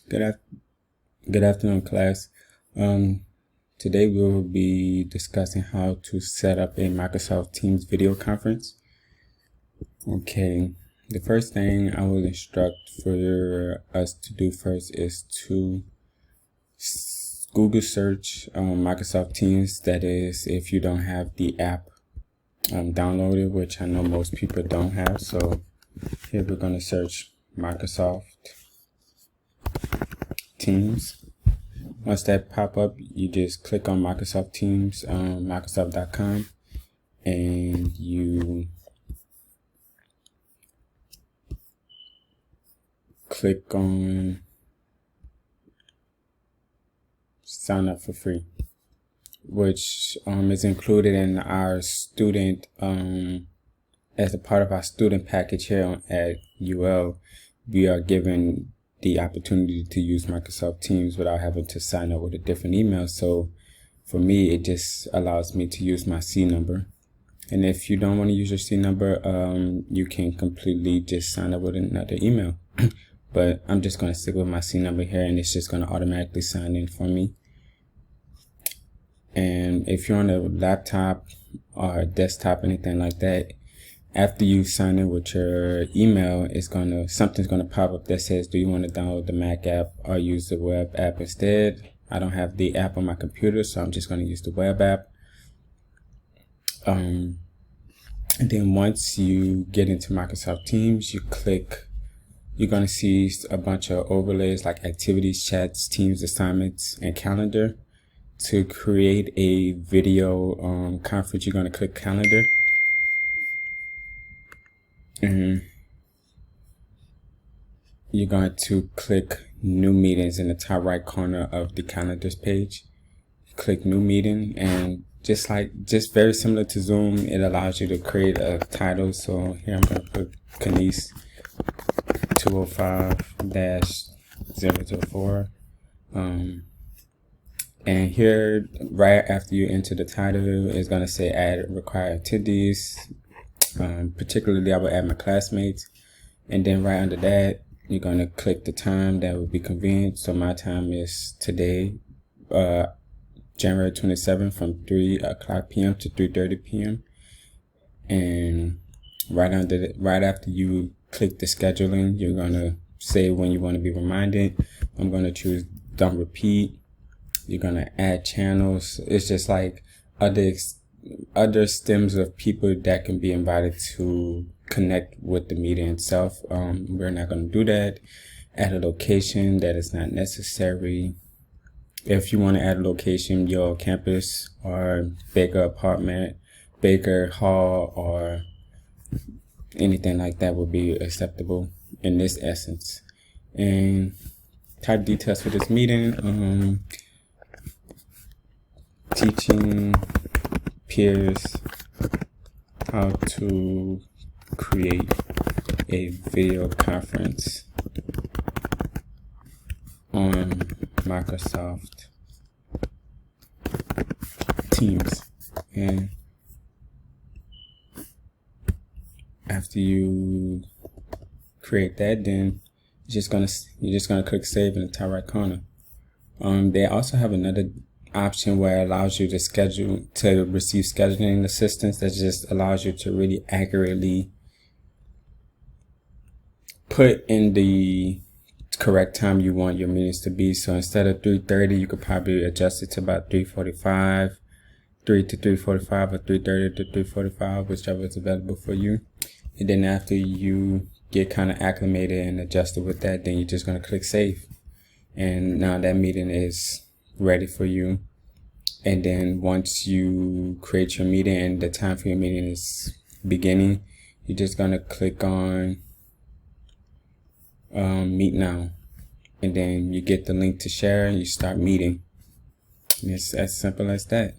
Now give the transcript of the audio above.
Good, af Good afternoon, class. Today we will be discussing how to set up a Microsoft Teams video conference. Okay, the first thing I will instruct for us to do first is to Google search Microsoft Teams. That is, if you don't have the app downloaded, which I know most people don't have. So here we're going to search Microsoft Teams. Once that pop up, you just click on Microsoft Teams, Microsoft.com, and you click on sign up for free, which is included in our student, as a part of our student package here at UL. We are given the opportunity to use Microsoft Teams without having to sign up with a different email. So for me, it just allows me to use my C number. And if you don't want to use your C number, you can completely just sign up with another email. But I'm just going to stick with my C number here, and it's just going to automatically sign in for me. And if you're on a laptop or desktop, anything like that, after you sign in with your email, something's gonna pop up that says, do you want to download the Mac app or use the web app instead? I don't have the app on my computer, so I'm just going to use the web app. And then once you get into Microsoft Teams, you're going to see a bunch of overlays like activities, chats, teams, assignments, and calendar. To create a video conference, you're going to click calendar. And you're going to click new meetings in the top right corner of the calendars page. Click new meeting, and just very similar to Zoom, it allows you to create a title. So here I'm going to put Kanice 205-004. And here, right after you enter the title, it's going to say add required attendees. Particularly, I will add my classmates. And then right under that, you're going to click the time that will be convenient. So my time is today, January 27th, from 3 o'clock p.m. to 3:30 p.m. And right after you click the scheduling, you're going to say when you want to be reminded. I'm going to choose don't repeat. You're going to add channels. It's just like other stems of people that can be invited to connect with the meeting itself. We're not going to do that. Add a location, that is not necessary. If you want to add a location, your campus or Baker apartment, Baker Hall, or anything like that would be acceptable in this essence. And type details for this meeting, teaching peers how to create a video conference on Microsoft Teams. And after you create that, then you're just gonna click save in the top right corner. They also have another option where it allows you to receive scheduling assistance. That just allows you to really accurately put in the correct time you want your meetings to be. So instead of 3:30, you could probably adjust it to about 3:45, 3 to 3:45, or 3:30 to 3:45, whichever is available for you. And then after you get kind of acclimated and adjusted with that, then you're just going to click save. And now that meeting is ready for you. And then once you create your meeting and the time for your meeting is beginning, you're just going to click on meet now, and then you get the link to share and you start meeting. And it's as simple as that.